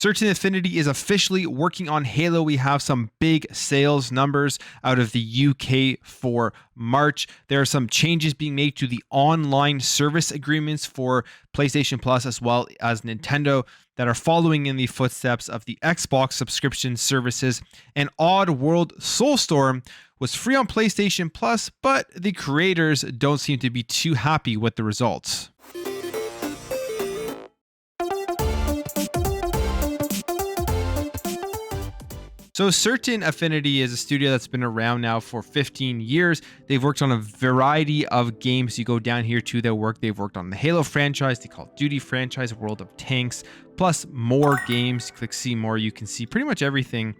Certain Affinity is officially working on Halo. We have some big sales numbers out of the UK for March. There are some changes being made to the online service agreements for PlayStation Plus as well as Nintendo that are following in the footsteps of the Xbox subscription services. And Oddworld Soulstorm was free on PlayStation Plus, but the creators don't seem to be too happy with the results. So Certain Affinity is a studio that's been around now for 15 years. They've worked on a variety of games. You go down here to their work. They've worked on the Halo franchise, the Call of Duty franchise, World of Tanks, plus more games. Click see more. You can see pretty much everything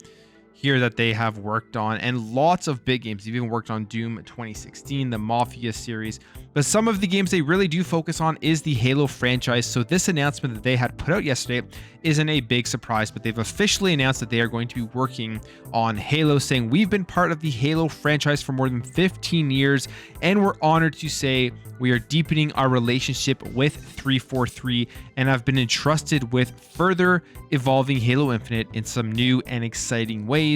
here that they have worked on, and lots of big games. They've even worked on Doom 2016, the Mafia series, but some of the games they really do focus on is the Halo franchise. So this announcement that they had put out yesterday isn't a big surprise, but they've officially announced that they are going to be working on Halo, saying we've been part of the Halo franchise for more than 15 years, and we're honored to say we are deepening our relationship with 343 and have been entrusted with further evolving Halo Infinite in some new and exciting ways.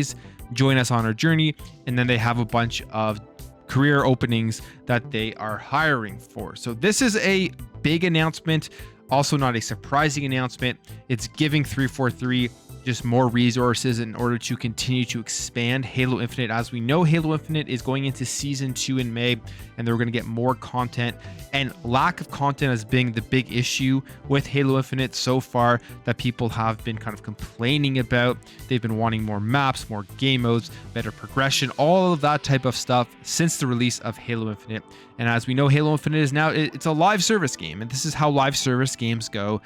Join us on our journey. And then they have a bunch of career openings that they are hiring for. So this is a big announcement, also not a surprising announcement. It's giving 343 just more resources in order to continue to expand Halo Infinite. As we know, Halo Infinite is going into season 2 in May, and they're going to get more content, and lack of content has been the big issue with Halo Infinite so far that people have been kind of complaining about. They've been wanting more maps, more game modes, better progression, all of that type of stuff since the release of Halo Infinite. And as we know, Halo Infinite is now, it's a live service game, and this is how live service games go.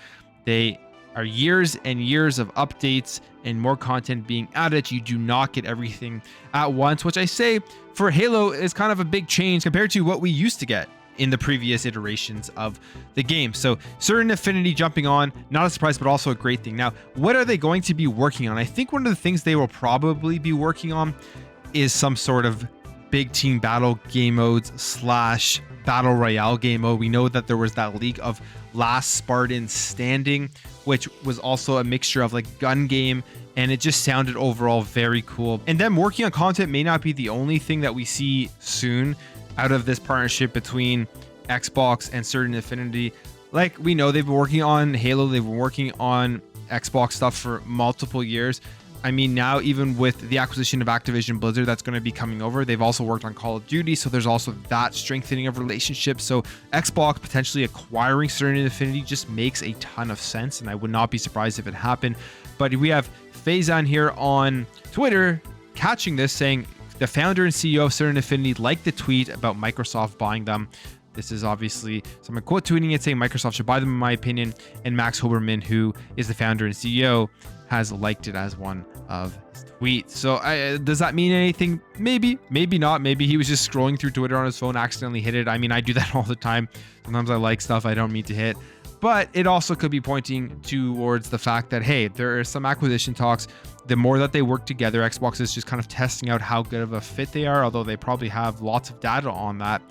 They are years and years of updates and more content being added. You do not get everything at once, which I say for Halo is kind of a big change compared to what we used to get in the previous iterations of the game. So Certain Affinity jumping on, not a surprise, but also a great thing. Now, what are they going to be working on? I think one of the things they will probably be working on is some sort of big team battle game modes / battle royale game mode. We know that there was that leak of Last Spartan Standing, which was also a mixture of like gun game, and it just sounded overall very cool. And them working on content may not be the only thing that we see soon out of this partnership between Xbox and Certain Affinity. Like, we know they've been working on Halo, they've been working on Xbox stuff for multiple years. I mean, now even with the acquisition of Activision Blizzard that's going to be coming over, they've also worked on Call of Duty, so there's also that strengthening of relationships. So Xbox potentially acquiring Certain Affinity just makes a ton of sense, and I would not be surprised if it happened. But we have Faison here on Twitter catching this, saying the founder and CEO of Certain Affinity liked the tweet about Microsoft buying them. This is obviously someone quote tweeting it saying Microsoft should buy them, in my opinion. And Max Hoberman, who is the founder and CEO, has liked it as one of his tweets. So does that mean anything? Maybe, maybe not. Maybe he was just scrolling through Twitter on his phone, accidentally hit it. I mean, I do that all the time. Sometimes I like stuff I don't mean to hit. But it also could be pointing towards the fact that, hey, there are some acquisition talks. The more that they work together, Xbox is just kind of testing out how good of a fit they are, although they probably have lots of data on that.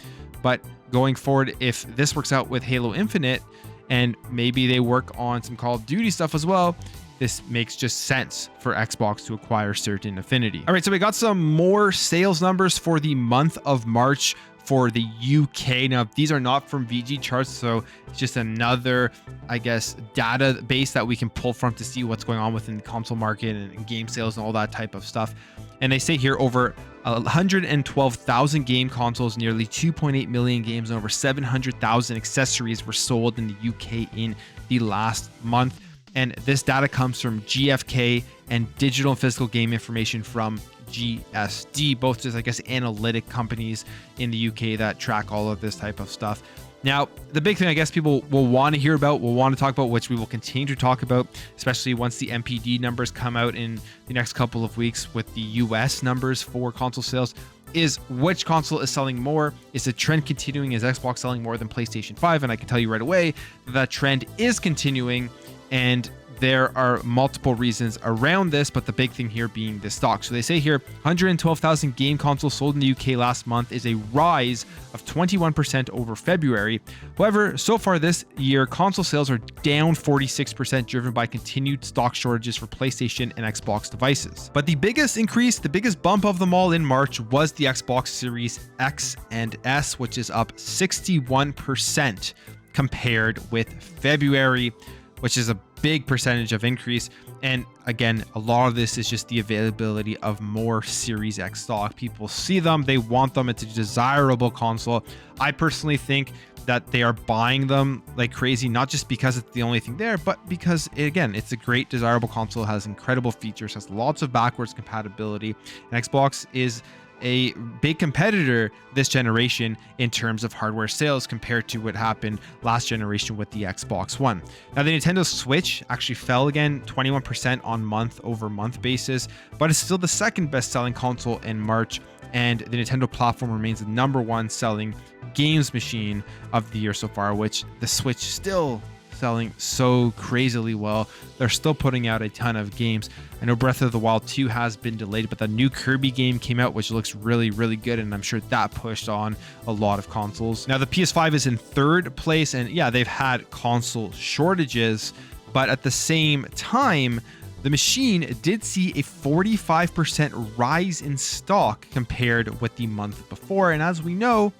But going forward, if this works out with Halo Infinite and maybe they work on some Call of Duty stuff as well, this makes just sense for Xbox to acquire Certain Affinity. All right, so we got some more sales numbers for the month of March for the UK. Now, these are not from VG charts, so it's just another, I guess, database that we can pull from to see what's going on within the console market and game sales and all that type of stuff. And they say here over 112,000 game consoles, nearly 2.8 million games, and over 700,000 accessories were sold in the UK in the last month. And this data comes from GfK and digital and physical game information from GSD, both just, I guess, analytic companies in the UK that track all of this type of stuff. Now, the big thing I guess people will want to hear about, will want to talk about, which we will continue to talk about, especially once the MPD numbers come out in the next couple of weeks with the US numbers for console sales, is which console is selling more? Is the trend continuing? Is Xbox selling more than PlayStation 5? And I can tell you right away that trend is continuing. And there are multiple reasons around this, but the big thing here being the stock. So they say here 112,000 game consoles sold in the UK last month is a rise of 21% over February. However, so far this year, console sales are down 46%, driven by continued stock shortages for PlayStation and Xbox devices. But the biggest increase, the biggest bump of them all in March was the Xbox Series X and S, which is up 61% compared with February, which is a big percentage of increase. And again, a lot of this is just the availability of more Series X stock. People see them, they want them, it's a desirable console. I personally think that they are buying them like crazy, not just because it's the only thing there, but because again, it's a great desirable console, has incredible features, has lots of backwards compatibility, and Xbox is a big competitor this generation in terms of hardware sales compared to what happened last generation with the Xbox One. Now, the Nintendo Switch actually fell again 21% on month-over-month basis, but it's still the second best-selling console in March, and the Nintendo platform remains the #1 selling games machine of the year so far, which the Switch still selling so crazily well. They're still putting out a ton of games. I know Breath of the Wild 2 has been delayed, but the new Kirby game came out, which looks really, really good, and I'm sure that pushed on a lot of consoles. Now, the PS5 is in third place, and yeah, they've had console shortages, but at the same time, the machine did see a 45% rise in stock compared with the month before, and as we know,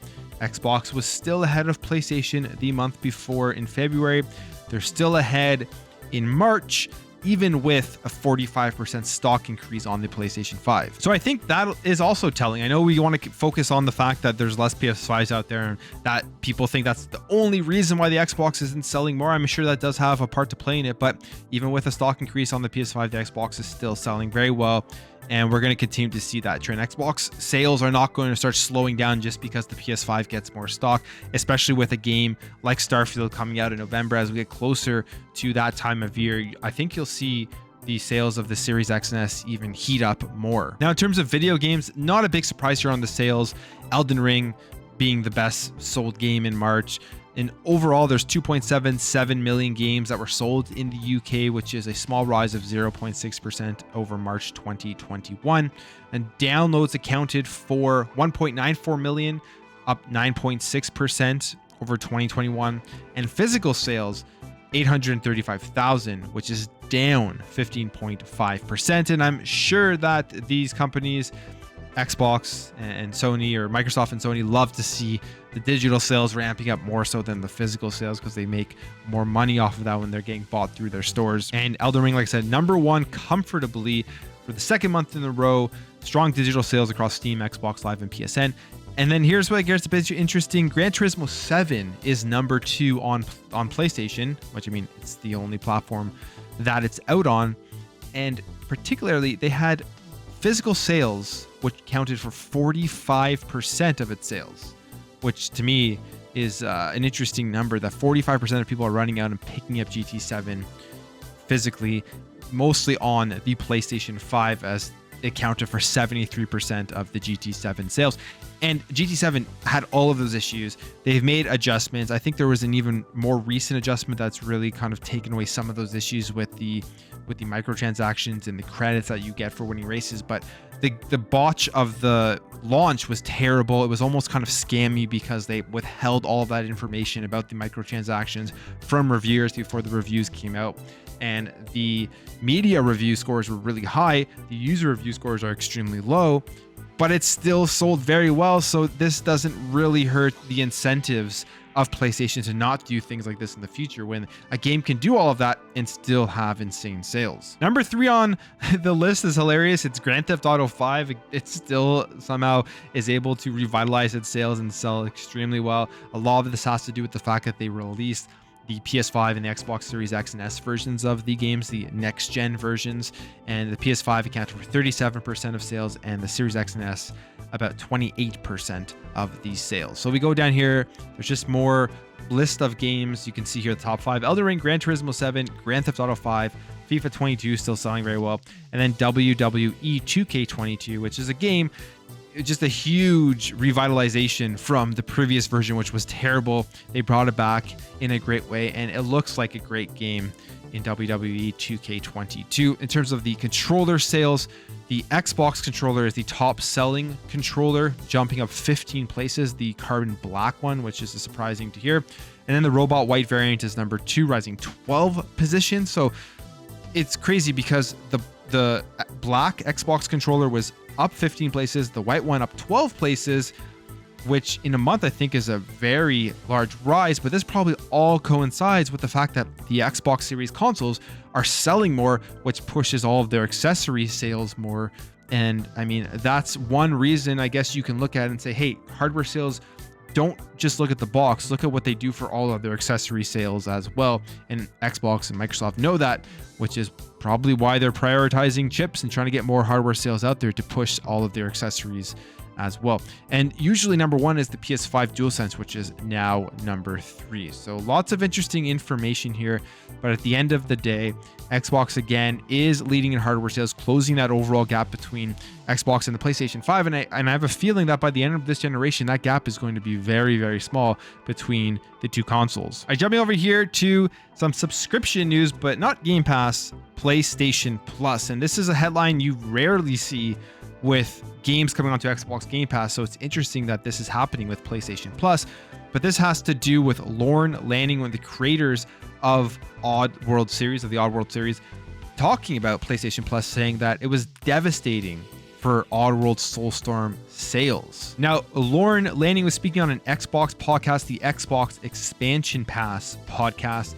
Xbox was still ahead of PlayStation the month before in February. They're still ahead in March, even with a 45% stock increase on the PlayStation 5. So I think that is also telling. I know we want to focus on the fact that there's less PS5s out there and that people think that's the only reason why the Xbox isn't selling more. I'm sure that does have a part to play in it, but even with a stock increase on the PS5, the Xbox is still selling very well. And we're going to continue to see that trend. Xbox sales are not going to start slowing down just because the PS5 gets more stock, especially with a game like Starfield coming out in November. As we get closer to that time of year, I think you'll see the sales of the Series X and S even heat up more. Now, in terms of video games, not a big surprise here on the sales. Elden Ring being the best sold game in March. And overall, there's 2.77 million games that were sold in the UK, which is a small rise of 0.6% over March 2021. And downloads accounted for 1.94 million, up 9.6% over 2021. And physical sales, 835,000, which is down 15.5%. And I'm sure that these companies, Xbox and Sony, or Microsoft and Sony, love to see the digital sales ramping up more so than the physical sales because they make more money off of that when they're getting bought through their stores. And Elden Ring, like I said, #1 comfortably for the second month in a row. Strong digital sales across Steam, Xbox Live, and PSN. And then here's what gets a bit interesting. Gran Turismo 7 is #2 on PlayStation, which, I mean, it's the only platform that it's out on. And particularly, they had physical sales, which counted for 45% of its sales, which to me is an interesting number, that 45% of people are running out and picking up GT7 physically, mostly on the PlayStation 5, as it counted for 73% of the GT7 sales. And GT7 had all of those issues. They've made adjustments. I think there was an even more recent adjustment that's really kind of taken away some of those issues with the microtransactions and the credits that you get for winning races. But the botch of the launch was terrible. It was almost kind of scammy because they withheld all of that information about the microtransactions from reviewers before the reviews came out. And the media review scores were really high. The user review scores are extremely low, but it's still sold very well. So this doesn't really hurt the incentives of PlayStation to not do things like this in the future, when a game can do all of that and still have insane sales. #3 on the list is hilarious. It's Grand Theft Auto 5. It still somehow is able to revitalize its sales and sell extremely well. A lot of this has to do with the fact that they released the PS5 and the Xbox Series X and S versions of the games, the next-gen versions, and the PS5 accounted for 37% of sales, and the Series X and S about 28% of these sales. So we go down here, there's just more list of games. You can see here the top 5: Elden Ring, Gran Turismo 7, Grand Theft Auto 5, FIFA 22 still selling very well, and then WWE 2K22, which is a game, just a huge revitalization from the previous version, which was terrible. They brought it back in a great way, and it looks like a great game in WWE 2K22. In terms of the controller sales, the Xbox controller is the top selling controller, jumping up 15 places, the carbon black one, which is surprising to hear. And then the robot white variant is number 2, rising 12 positions. So it's crazy because the black Xbox controller was up 15 places, the white one up 12 places, which in a month I think is a very large rise. But this probably all coincides with the fact that the Xbox Series consoles are selling more, which pushes all of their accessory sales more. And I mean, that's one reason I guess you can look at it and say, hey, hardware sales, don't just look at the box, look at what they do for all of their accessory sales as well. And Xbox and Microsoft know that, which is probably why they're prioritizing chips and trying to get more hardware sales out there to push all of their accessories as well. And usually number 1 is the PS5 DualSense, which is now number 3. So lots of interesting information here. But at the end of the day, Xbox again is leading in hardware sales, closing that overall gap between Xbox and the PlayStation 5. And I have a feeling that by the end of this generation, that gap is going to be very, very small between the two consoles. Jumping over here to some subscription news, but not Game Pass, PlayStation Plus. And this is a headline you rarely see with games coming onto Xbox Game Pass. So it's interesting that this is happening with PlayStation Plus. But this has to do with Lorne Lanning, one of the creators of the Oddworld series, talking about PlayStation Plus, saying that it was devastating for Oddworld Soulstorm sales. Now, Lorne Lanning was speaking on an Xbox podcast, the Xbox Expansion Pass podcast,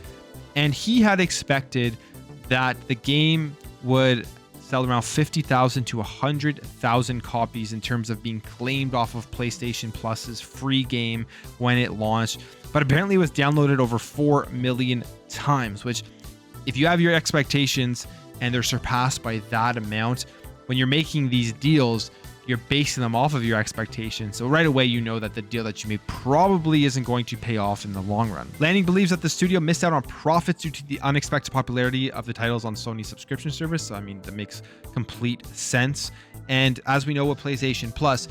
and he had expected that the game would sell around 50,000 to 100,000 copies in terms of being claimed off of PlayStation Plus's free game when it launched. But apparently it was downloaded over 4 million times, which if you have your expectations and they're surpassed by that amount, when you're making these deals, you're basing them off of your expectations. So right away, you know that the deal that you made probably isn't going to pay off in the long run. Lanning believes that the studio missed out on profits due to the unexpected popularity of the titles on Sony's subscription service. So, I mean, that makes complete sense. And as we know with PlayStation Plus,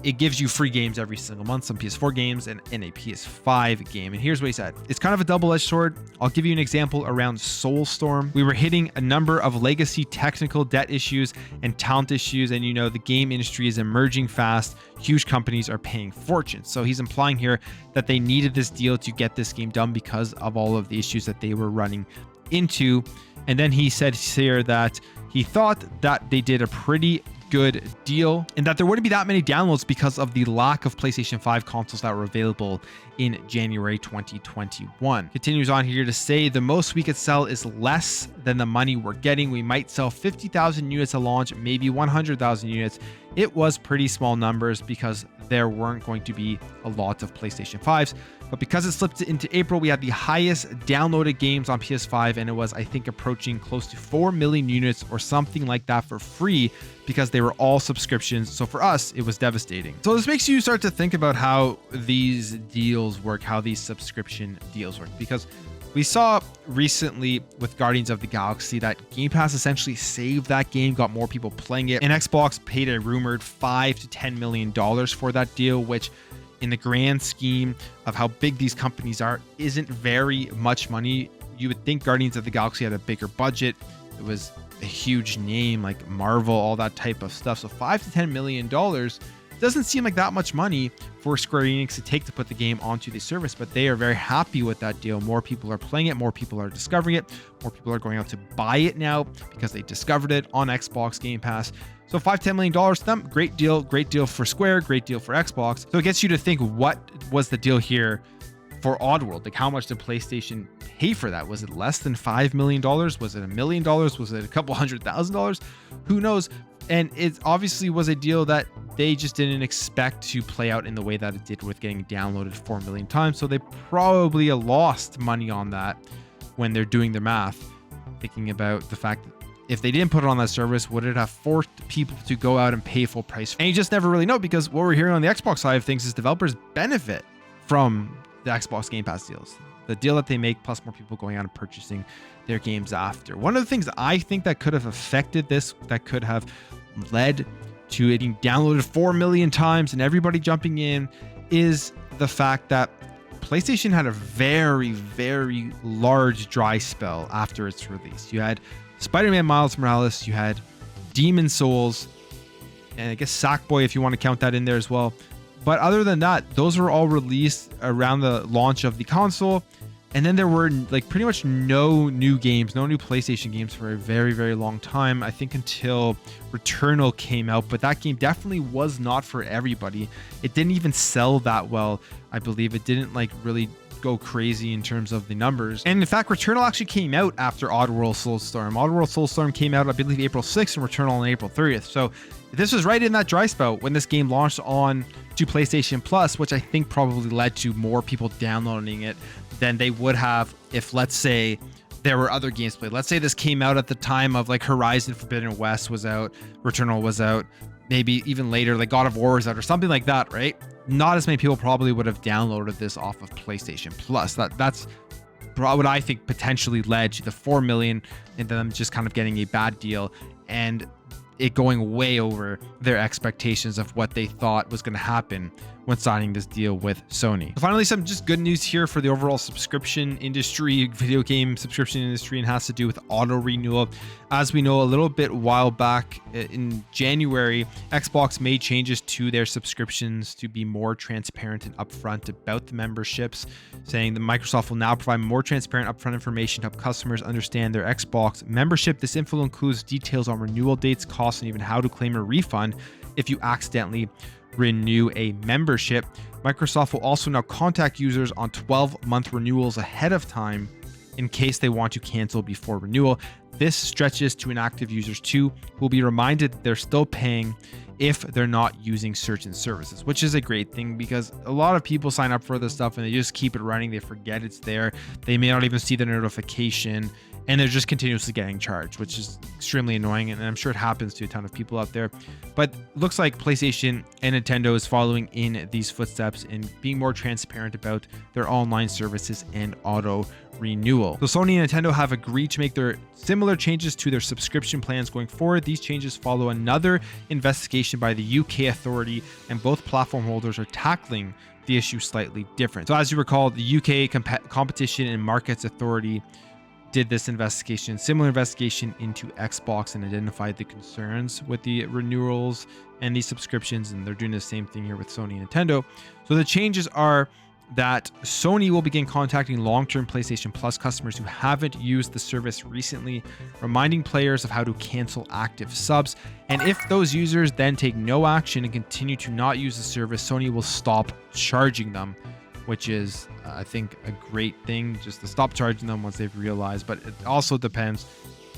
it gives you free games every single month, some PS4 games and a PS5 game. And here's what he said. It's kind of a double-edged sword. I'll give you an example around Soulstorm. We were hitting a number of legacy technical debt issues and talent issues. And you know, the game industry is emerging fast. Huge companies are paying fortunes. So he's implying here that they needed this deal to get this game done because of all of the issues that they were running into. And then he said here that he thought that they did a pretty good deal and that there wouldn't be that many downloads because of the lack of PlayStation 5 consoles that were available in January 2021. Continues on here to say the most we could sell is less than the money we're getting. We might sell 50,000 units at launch, maybe 100,000 units. It was pretty small numbers because there weren't going to be a lot of PlayStation 5s. But because it slipped into April, we had the highest downloaded games on PS5, and it was, I think, approaching close to 4 million units or something like that for free because they were all subscriptions. So for us, it was devastating. So this makes you start to think about how these deals work, how these subscription deals work, because we saw recently with Guardians of the Galaxy that Game Pass essentially saved that game, got more people playing it, and Xbox paid a rumored $5 to $10 million for that deal, which in the grand scheme of how big these companies are, isn't very much money. You would think Guardians of the Galaxy had a bigger budget. It was a huge name like Marvel, all that type of stuff. So $5 to $10 million doesn't seem like that much money for Square Enix to take to put the game onto the service, but they are very happy with that deal. More people are playing it, more people are discovering it, more people are going out to buy it now because they discovered it on Xbox Game Pass. So $5-10 million to them, great deal for Square, great deal for Xbox. So it gets you to think, what was the deal here for Oddworld? Like, how much did PlayStation pay for that? Was it less than $5 million? Was it $1 million? Was it a couple $100,000? Who knows? And it obviously was a deal that they just didn't expect to play out in the way that it did with getting downloaded 4 million times. So they probably lost money on that when they're doing their math, thinking about the fact that if they didn't put it on that service, would it have forced people to go out and pay full price? And you just never really know, because what we're hearing on the Xbox side of things is developers benefit from the Xbox Game Pass deals. The deal that they make, plus more people going out and purchasing their games after. One of the things I think that could have affected this, that could have led to it being downloaded 4 million times and everybody jumping in, is the fact that PlayStation had a very, very large dry spell after its release. You had Spider-Man Miles Morales, you had Demon Souls, and I guess Sackboy if you want to count that in there as well. But other than that, those were all released around the launch of the console. And then there were like pretty much no new games, no new PlayStation games for a very, very long time. I think until Returnal came out, but that game definitely was not for everybody. It didn't even sell that well. I believe it didn't like really go crazy in terms of the numbers. And in fact, Returnal actually came out after Oddworld Soulstorm. Oddworld Soulstorm came out, I believe, April 6th and Returnal on April 30th. So this was right in that dry spell when this game launched on to PlayStation Plus, which I think probably led to more people downloading it than they would have if, let's say, there were other games played. Let's say this came out at the time of like Horizon Forbidden West was out, Returnal was out, maybe even later, like God of War was out or something like that, right? Not as many people probably would have downloaded this off of PlayStation Plus. That's what I think potentially led to the 4 million and them just kind of getting a bad deal and it going way over their expectations of what they thought was going to happen when signing this deal with Sony. Finally, some just good news here for the overall subscription industry, video game subscription industry, and has to do with auto renewal. As we know, a little bit while back in January, Xbox made changes to their subscriptions to be more transparent and upfront about the memberships, saying that Microsoft will now provide more transparent upfront information to help customers understand their Xbox membership. This info includes details on renewal dates, costs, and even how to claim a refund if you accidentally renew a membership. Microsoft will also now contact users on 12-month renewals ahead of time in case they want to cancel before renewal. This stretches to inactive users too, who will be reminded that they're still paying if they're not using certain services, which is a great thing because a lot of people sign up for this stuff and they just keep it running. They forget it's there. They may not even see the notification and they're just continuously getting charged, which is extremely annoying. And I'm sure it happens to a ton of people out there, but looks like PlayStation and Nintendo is following in these footsteps and being more transparent about their online services and auto renewal. So Sony and Nintendo have agreed to make their similar changes to their subscription plans going forward. These changes follow another investigation by the UK authority, and both platform holders are tackling the issue slightly different. So as you recall, the UK Competition and Markets Authority did this investigation, similar investigation into Xbox, and identified the concerns with the renewals and these subscriptions, and they're doing the same thing here with Sony and Nintendo. So the changes are that Sony will begin contacting long-term PlayStation Plus customers who haven't used the service recently, reminding players of how to cancel active subs. And if those users then take no action and continue to not use the service, Sony will stop charging them, which is, I think, a great thing, just to stop charging them once they've realized. But it also depends,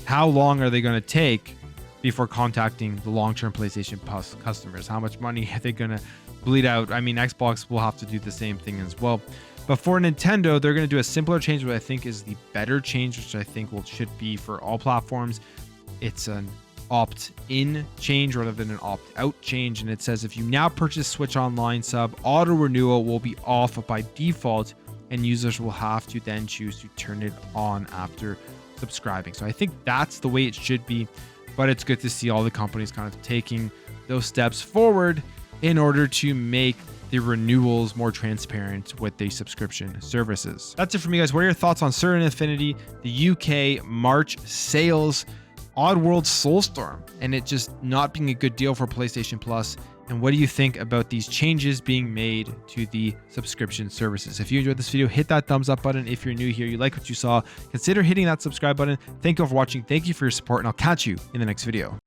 how long are they going to take before contacting the long-term PlayStation Plus customers? How much money are they going to bleed out? I mean, Xbox will have to do the same thing as well. But for Nintendo, they're going to do a simpler change, which I think is the better change, which I think should be for all platforms. It's an opt-in change rather than an opt-out change, and it says if you now purchase Switch Online sub, auto renewal will be off by default, and users will have to then choose to turn it on after subscribing. So I think that's the way it should be, but it's good to see all the companies kind of taking those steps forward in order to make the renewals more transparent with the subscription services. That's it for me, guys. What are your thoughts on certain Affinity, the UK March sales, Oddworld Soulstorm, and it just not being a good deal for PlayStation Plus? And what do you think about these changes being made to the subscription services? If you enjoyed this video, hit that thumbs up button. If you're new here, you like what you saw, consider hitting that subscribe button. Thank you for watching. Thank you for your support, and I'll catch you in the next video.